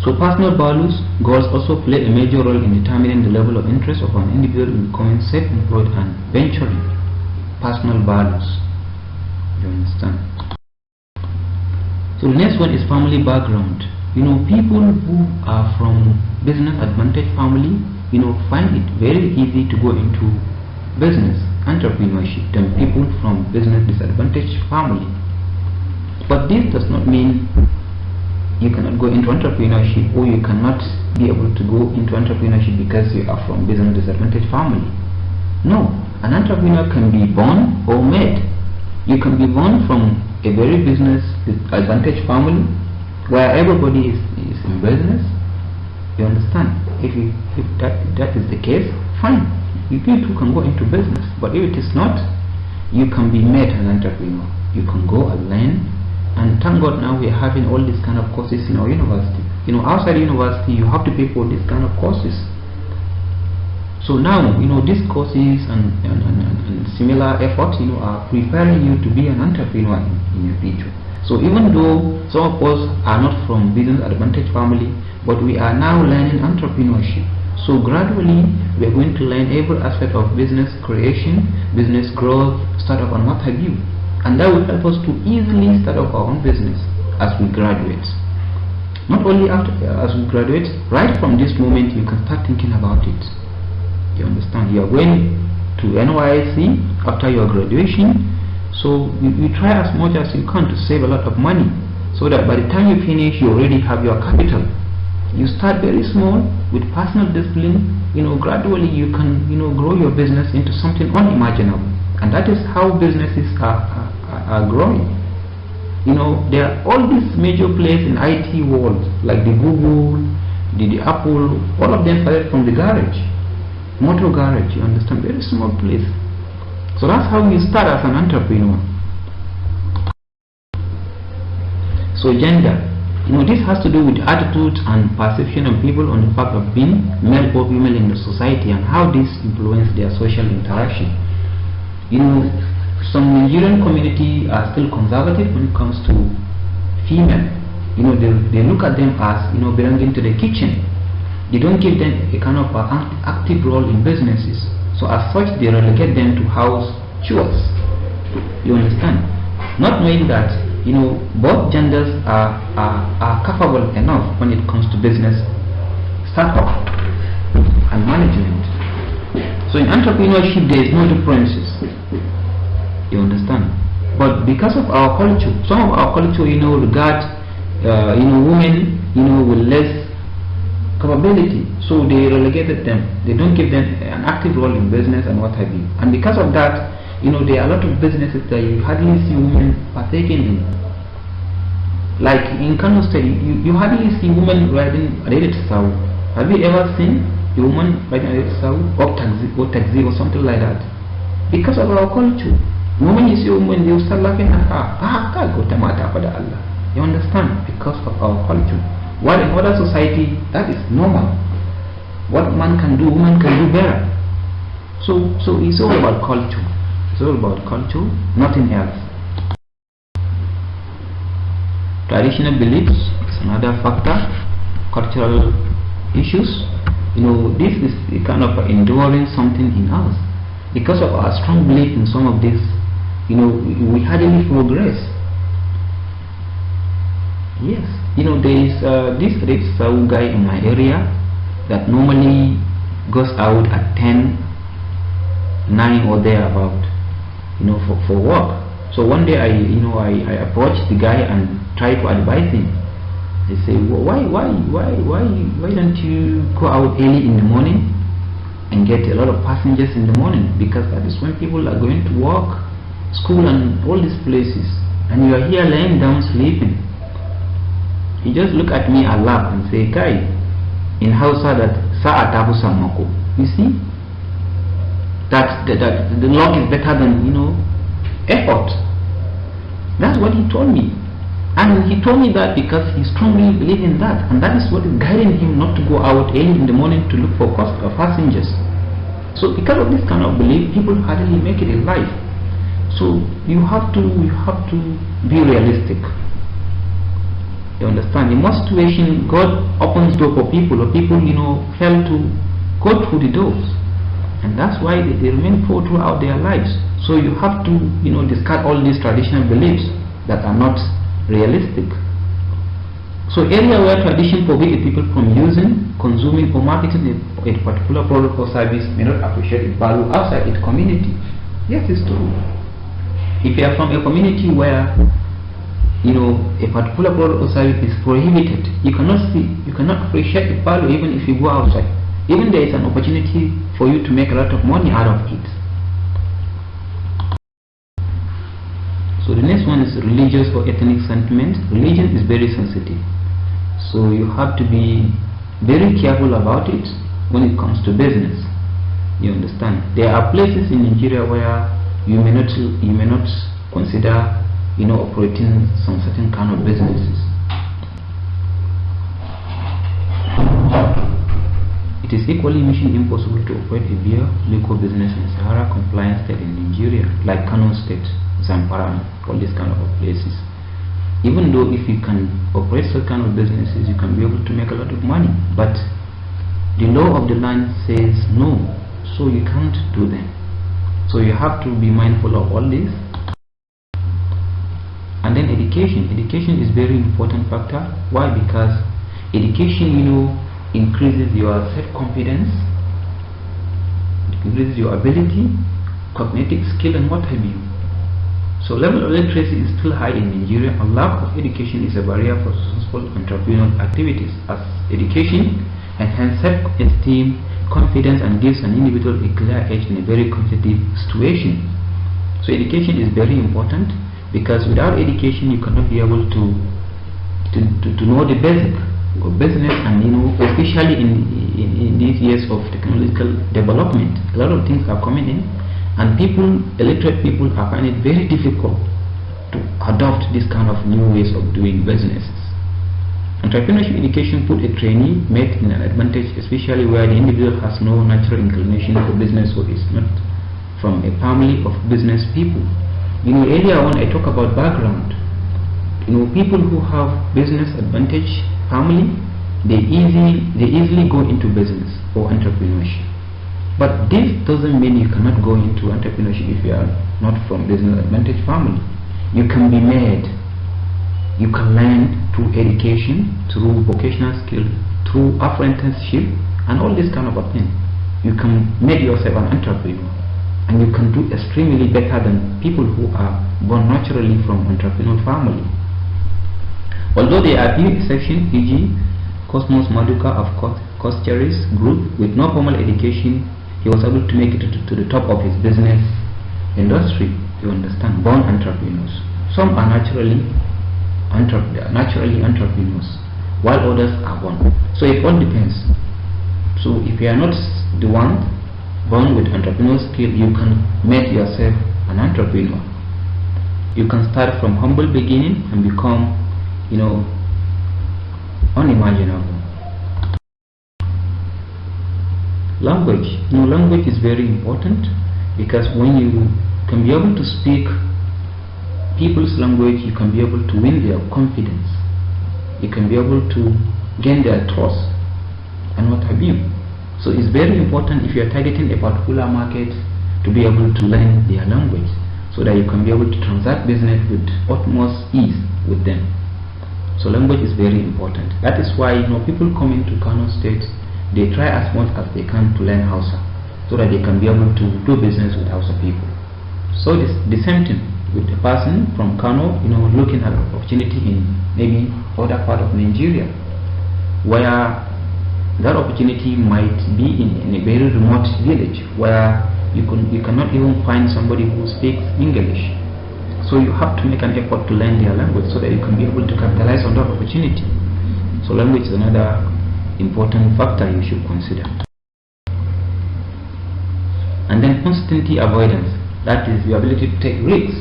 So personal values, goals also play a major role in determining the level of interest of an individual in becoming self-employed and venturing. Personal values. You understand? So the next one is family background. People who are from business advantage family, find it very easy to go into business entrepreneurship than people from business disadvantaged family. But this does not mean you cannot go into entrepreneurship or you cannot be able to go into entrepreneurship because you are from business disadvantaged family. No, an entrepreneur can be born or made. You can be born from a very business disadvantaged family where everybody is in business. You understand? If that is the case, fine. You people can go into business. But if it is not, you can be made an entrepreneur. You can go and learn. And thank God now we are having all these kind of courses in our university. Outside university you have to pay for these kind of courses. So now, these courses and similar efforts, are preparing you to be an entrepreneur in your future. So even though some of us are not from business advantage family, but we are now learning entrepreneurship. So gradually we are going to learn every aspect of business creation, business growth, startup and what have you. And that will help us to easily start up our own business as we graduate. Not only as we graduate, right from this moment you can start thinking about it. You understand? You are going to NYSC after your graduation, so you try as much as you can to save a lot of money, so that by the time you finish you already have your capital. You start very small with personal discipline. Gradually you can grow your business into something unimaginable, and that is how businesses are growing. There are all these major players in IT world, like the Google, the Apple, all of them started from the garage, motor garage. You understand? Very small place. So that's how you start as an entrepreneur. So gender, this has to do with attitudes and perception of people on the fact of being male or female in the society and how this influence their social interaction. Some Nigerian community are still conservative when it comes to female. They look at them as belonging to the kitchen. They don't give them a kind of active role in businesses. So as such they relegate them to house chores. You understand? Not knowing that both genders are capable enough when it comes to business startup and management. So in entrepreneurship there is no differences, you understand. But because of our culture, some of our culture regard women with less capability, so they relegated them. They don't give them an active role in business and what have you. And because of that, there are a lot of businesses that you hardly see women partaking in. Like in Kano State, you hardly see women riding a saw. Have you ever seen a woman riding a saw or taxi or something like that? Because of our culture. The moment you see a woman, you start laughing at her. Allah. You understand? Because of our culture. While in other society, that is normal. What man can do, woman can do better. So it's all about culture. It's all about culture, nothing else. Traditional beliefs is another factor. Cultural issues. This is a kind of enduring something in us. Because of our strong belief in some of this, we hardly progress. Yes, there is this guy in my area that normally goes out at 10, 9 or thereabout, for work. So one day I approached the guy and tried to advise him. They say, why don't you go out early in the morning and get a lot of passengers in the morning, because that is when people are going to work, school and all these places, and you are here laying down sleeping. He just look at me and laugh and say, Kai, in Hausa that sa'atabu samako. You see, that the luck is better than effort. That's what he told me. And he told me that because he strongly believes in that, and that is what is guiding him not to go out early in the morning to look for passengers. So because of this kind of belief, people hardly make it in life. So you have to be realistic. You understand? In most situations, God opens door for people, or people fail to go through the doors, and that's why they remain poor throughout their lives. So you have to discard all these traditional beliefs that are not realistic. So area where tradition forbids people from using, consuming or marketing a particular product or service may not appreciate its value outside its community. Yes, it's true. If you are from a community where a particular product or service is prohibited, you cannot appreciate its value even if you go outside. Even there is an opportunity for you to make a lot of money out of it. So the next one is religious or ethnic sentiment. Religion is very sensitive, so you have to be very careful about it when it comes to business. You understand? There are places in Nigeria where you may not consider operating some certain kind of businesses. It is equally mission impossible to operate a beer liquor business in Sahara compliant state in Nigeria, like Kano State, Zamfara, all these kind of places. Even though if you can operate such kind of businesses, you can be able to make a lot of money, but the law of the land says no, so you can't do them. So you have to be mindful of all this. And then education is very important factor. Why? Because education increases your self-confidence, increases your ability, cognitive skill and what have you. So level of literacy is still high in Nigeria, and lack of education is a barrier for successful entrepreneurial activities, as education enhances self-esteem, confidence, and gives an individual a clear edge in a very competitive situation. So education is very important, because without education you cannot be able to know the basic of business, and especially in these years of technological development, a lot of things are coming in, and illiterate people are finding it very difficult to adopt this kind of new ways of doing businesses. Entrepreneurship education put a trainee mate in an advantage, especially where the individual has no natural inclination for business or is not from a family of business people. Earlier when I talk about background, people who have business advantage family, they easily go into business or entrepreneurship. But this doesn't mean you cannot go into entrepreneurship if you are not from business advantage family. You can be made You can learn through education, through vocational skill, through apprenticeship, and all this kind of a thing. You can make yourself an entrepreneur, and you can do extremely better than people who are born naturally from entrepreneurial family. Although there are few exceptions, e.g. Cosmos Maduka of Koscheris group, with no formal education, he was able to make it to the top of his business industry. You understand? Born entrepreneurs. Some are naturally entrepreneurs, while others are born. So it all depends. So if you are not the one born with entrepreneurial skill, you can make yourself an entrepreneur. You can start from humble beginning and become, unimaginable. Language. Language is very important, because when you can be able to speak people's language, you can be able to win their confidence. You can be able to gain their trust and what have you. So it's very important, if you are targeting a particular market, to be able to learn their language, so that you can be able to transact business with utmost ease with them. So language is very important. That is why people coming to Kano State, they try as much as they can to learn Hausa, so that they can be able to do business with Hausa people. So it's the same thing with a person from Kano, looking at an opportunity in maybe other part of Nigeria, where that opportunity might be in a very remote village, where you cannot even find somebody who speaks English. So you have to make an effort to learn their language, so that you can be able to capitalize on that opportunity. So language is another important factor you should consider. And then uncertainty avoidance, that is the ability to take risks,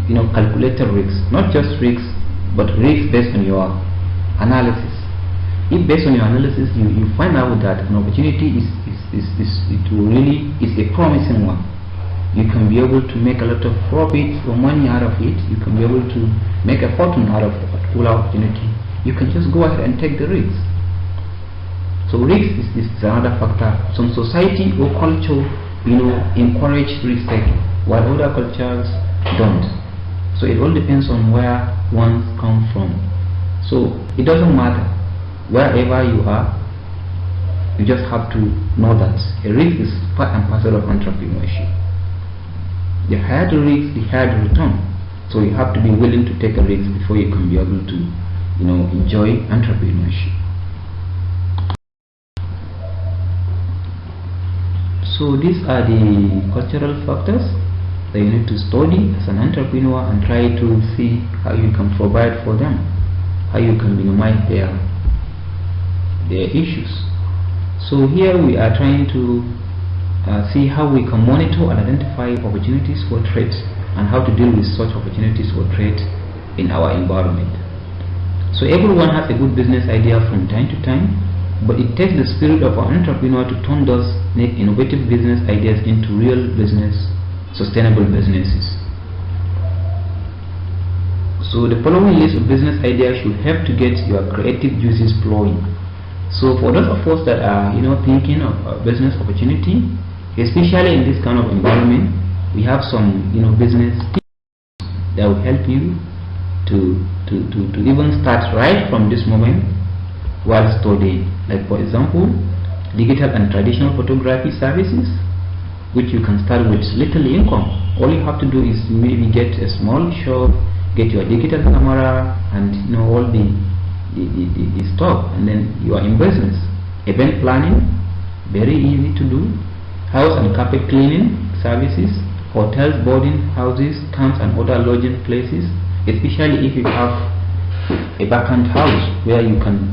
calculated risks, not just risks, but risks based on your analysis. If based on your analysis you find out that an opportunity is a promising one, you can be able to make a lot of profit or money out of it, you can be able to make a fortune out of a particular opportunity, you can just go ahead and take the risks. So risk is another factor. Some society or culture encourage risk taking, while other cultures don't. So it all depends on where one comes from. So it doesn't matter wherever you are, you just have to know that a risk is part and parcel of entrepreneurship. The higher the risk, the higher the return. So you have to be willing to take a risk before you can be able to enjoy entrepreneurship. So these are the cultural factors that you need to study as an entrepreneur, and try to see how you can provide for them, how you can minimize their issues. So here we are trying to see how we can monitor and identify opportunities for trade, and how to deal with such opportunities for trade in our environment. So everyone has a good business idea from time to time, but it takes the spirit of an entrepreneur to turn those innovative business ideas into real business, sustainable businesses. So the following list of business ideas should help to get your creative juices flowing. So for those of us that are thinking of a business opportunity, especially in this kind of environment, we have some business tips that will help you to even start right from this moment while studying. Like for example, digital and traditional photography services, which you can start with little income. All you have to do is maybe get a small shop, get your digital camera, and all the stuff, and then you are in business. Event planning, very easy to do. House and carpet cleaning services, hotels, boarding houses, camps, and other lodging places, especially if you have a vacant house where you can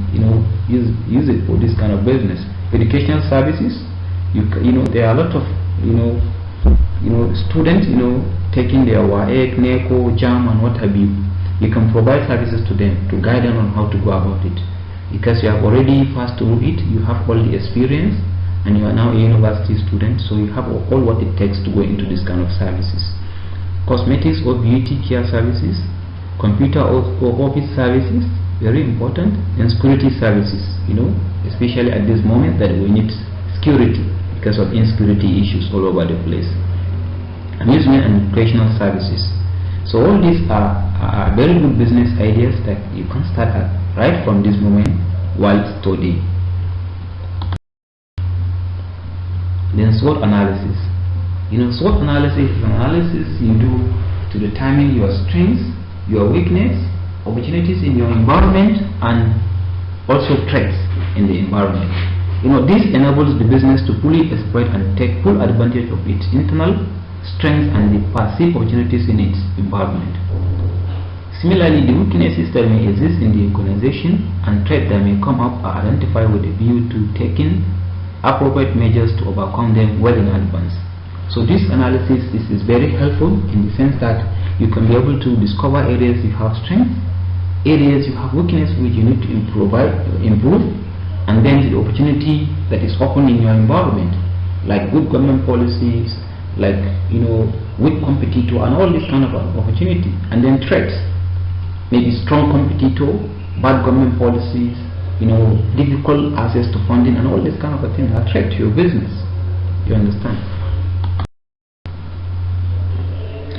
use it for this kind of business. Educational services, there are a lot of students taking their WAEC, NECO, JAM, and what have you. You can provide services to them to guide them on how to go about it, because you have already passed through it, you have all the experience, and you are now a university student, so you have all what it takes to go into this kind of services. Cosmetics or beauty care services, computer or office services, very important, and security services, especially at this moment that we need security because of insecurity issues all over the place. Amusement and recreational services. So all these are very good business ideas that you can start at right from this moment while studying. Then SWOT analysis. SWOT analysis is analysis you do to determine your strengths, your weakness, opportunities in your environment, and also threats in the environment. This enables the business to fully exploit and take full advantage of its internal strengths and the perceived opportunities in its environment. Similarly, the weaknesses that may exist in the organization and threats that may come up are identified with a view to taking appropriate measures to overcome them well in advance. So this analysis is very helpful in the sense that you can be able to discover areas you have strength, areas you have weakness which you need to improve, and then the opportunity that is open in your environment, like good government policies, like weak competitor and all this kind of opportunity. And then threats, maybe strong competitor, bad government policies, difficult access to funding, and all this kind of a thing are threat to your business. You understand?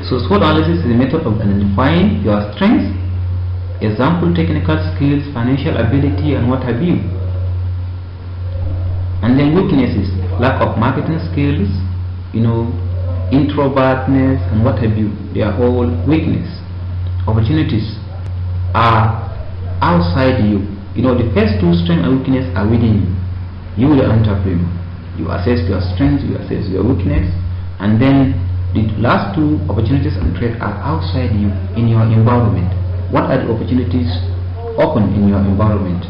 So SWOT analysis is a method of identifying your strengths, example technical skills, financial ability, and what have you. And then weaknesses, lack of marketing skills, introvertness, and what have you. They are all weakness. Opportunities are outside you. The first two strengths and weakness are within you. You, the entrepreneur, you assess your strengths, you assess your weakness, and then the last two, opportunities and threats, are outside you in your environment. What are the opportunities open in your environment?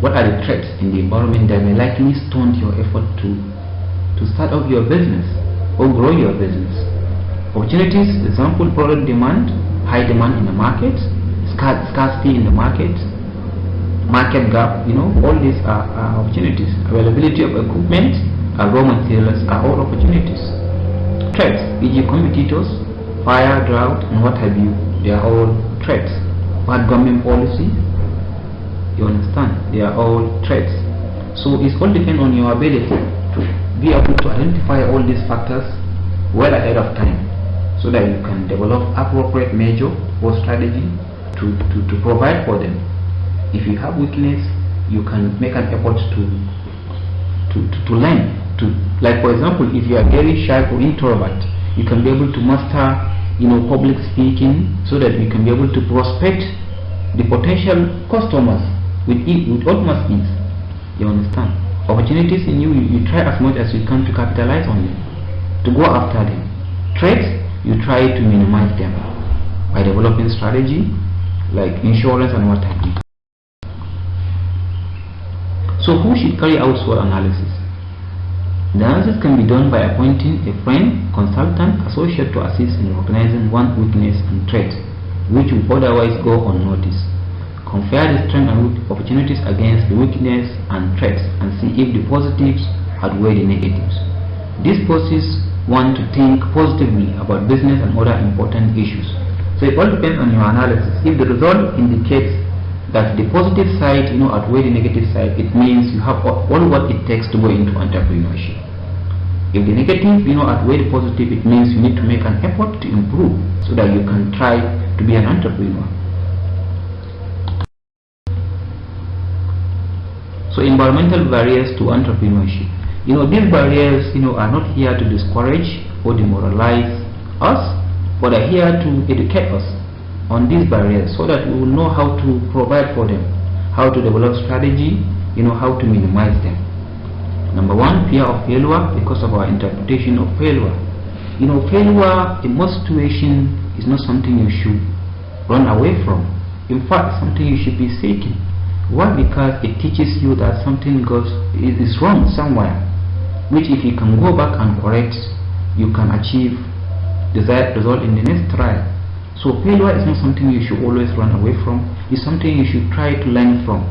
What are the threats in the environment that may likely stunt your effort to start up your business or grow your business? Opportunities, example, product demand, high demand in the market, scarcity in the market, market gap, all these are opportunities. Availability of equipment, raw materials are all opportunities. Threats, e.g. competitors, fire, drought, and what have you, they are all threats. Bad government policy, you understand, they are all threats. So it all depends on your ability to be able to identify all these factors well ahead of time, so that you can develop appropriate measure or strategy to provide for them. If you have weakness, you can make an effort to learn. Like for example, if you are very shy or introvert, you can be able to master public speaking, so that you can be able to prospect the potential customers with utmost ease. You understand? Opportunities in you try as much as you can to capitalize on them, to go after them. Threats, you try to minimize them by developing strategy like insurance and what have you. So who should carry out SWOT analysis? The analysis can be done by appointing a friend, consultant, associate to assist in recognizing one weakness and threat which would otherwise go unnoticed. Compare the strengths and opportunities against the weakness and threats and see if the positives outweigh the negatives. This forces one to think positively about business and other important issues. So it all depends on your analysis. If the result indicates that the positive side outweigh the negative side, it means you have all what it takes to go into entrepreneurship. If the negative outweigh the positive, it means you need to make an effort to improve so that you can try to be an entrepreneur. So environmental barriers to entrepreneurship. These barriers are not here to discourage or demoralize us, but are here to educate us on these barriers, so that we will know how to provide for them, how to develop strategy, how to minimize them. Number one, fear of failure, because of our interpretation of failure. Failure in most situations is not something you should run away from. In fact, something you should be seeking. Why? Because it teaches you that something is wrong somewhere, which if you can go back and correct, you can achieve desired result in the next trial. So failure is not something you should always run away from. It's something you should try to learn from,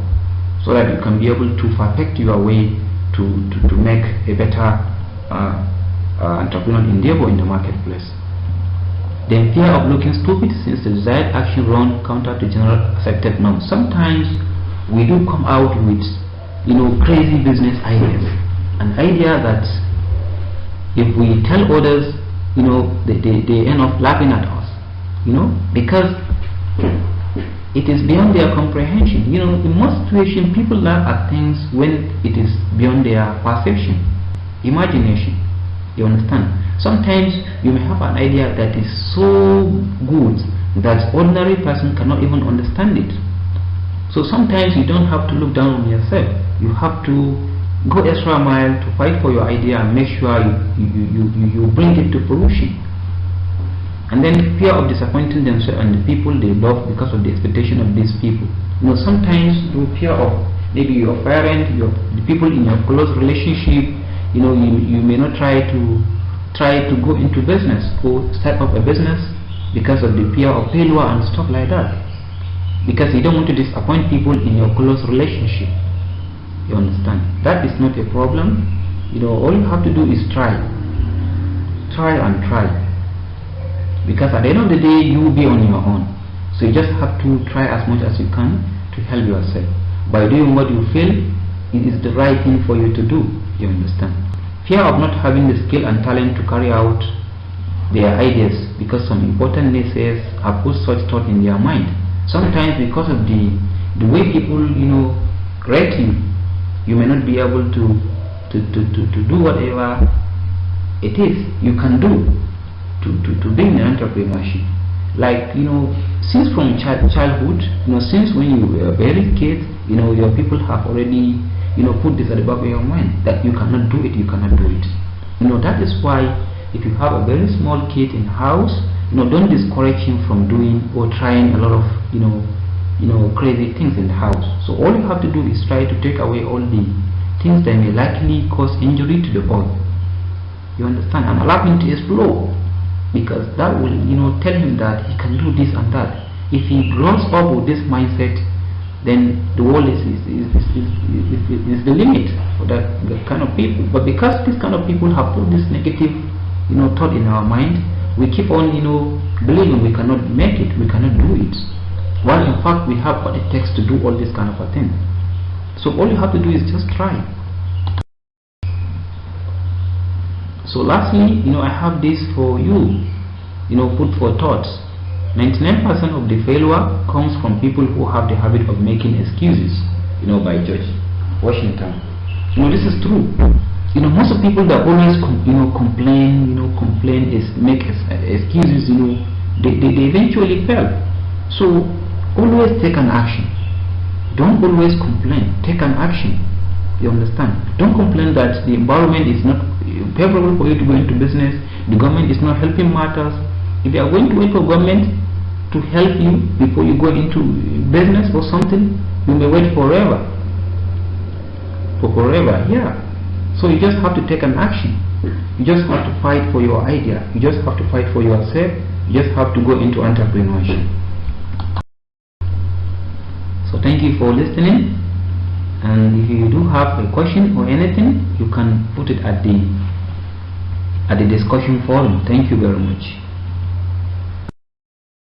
so that you can be able to perfect your way to make a better entrepreneurial endeavor in the marketplace. Then fear of looking stupid, since the desired action run counter to general accepted norms. Sometimes we do come out with crazy business ideas, an idea that if we tell others, they end up laughing at us. Because It is beyond their comprehension. In most situations, people laugh at things when it is beyond their perception, imagination. You understand? Sometimes you may have an idea that is so good that ordinary person cannot even understand it. So sometimes you don't have to look down on yourself. You have to go extra mile to fight for your idea and make sure you bring it to fruition. And then fear of disappointing themselves and the people they love because of the expectation of these people. Sometimes you fear of maybe your parent, the people in your close relationship. You may not try to go into business or start up a business because of the fear of failure and stuff like that. Because you don't want to disappoint people in your close relationship. You understand? That is not a problem. All you have to do is try and try. Because at the end of the day, you will be on your own. So you just have to try as much as you can to help yourself. By doing what you feel it is the right thing for you to do. You understand? Fear of not having the skill and talent to carry out their ideas, because some important naysayers have put such thought in their mind. Sometimes because of the way people rate you, you may not be able to do whatever it is you can do to be in entrepreneurship. Like since from childhood, since when you were a very kid, your people have already put this at the back of your mind that you cannot do it. That is why if you have a very small kid in house, don't discourage him from doing or trying a lot of crazy things in the house. So all you have to do is try to take away all the things that may likely cause injury to the boy. You understand? And allow him to explore, because that will tell him that he can do this and that. If he grows up with this mindset, then the world is the limit for that kind of people. But because these kind of people have put this negative thought in our mind, we keep on believing we cannot make it, we cannot do it, while in fact we have what it takes to do all this kind of a thing. So all you have to do is just try. So lastly, I have this for you, food for thoughts. 99% of the failure comes from people who have the habit of making excuses, by George Washington. This is true. Most of people that always complain is make excuses, they eventually fail. So always take an action. Don't always complain, take an action. You understand? Don't complain that the environment is not favorable for you to go into business, the government is not helping matters. If you are going to wait for government to help you before you go into business or something, you may wait forever. Yeah. So you just have to take an action. You just have to fight for your idea. You just have to fight for yourself. You just have to go into entrepreneurship. So thank you for listening. And if you do have a question or anything, you can put it at the discussion forum. Thank you very much.